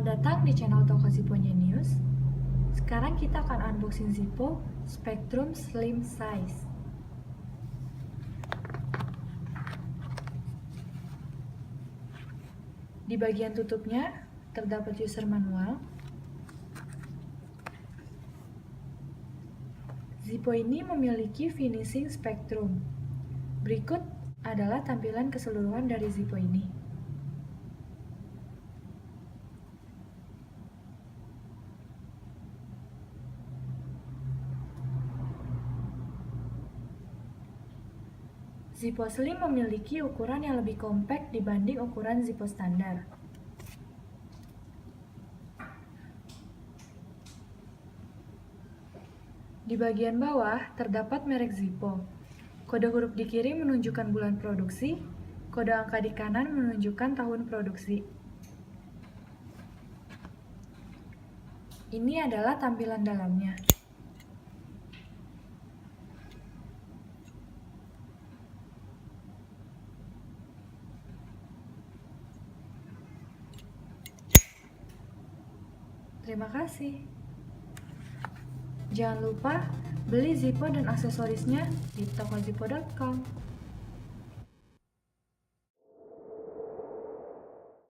datang di channel Toko Zippo Genius. Sekarang kita akan unboxing Zippo Spectrum Slim Size. Di bagian tutupnya terdapat user manual. Zippo ini memiliki finishing Spectrum. Berikut adalah tampilan keseluruhan dari Zippo ini. Zippo Slim memiliki ukuran yang lebih kompak dibanding ukuran Zippo standar. Di bagian bawah terdapat merek Zippo. Kode huruf di kiri menunjukkan bulan produksi, kode angka di kanan menunjukkan tahun produksi. Ini adalah tampilan dalamnya. Terima kasih. Jangan lupa beli Zippo dan aksesorisnya di tokozippo.com.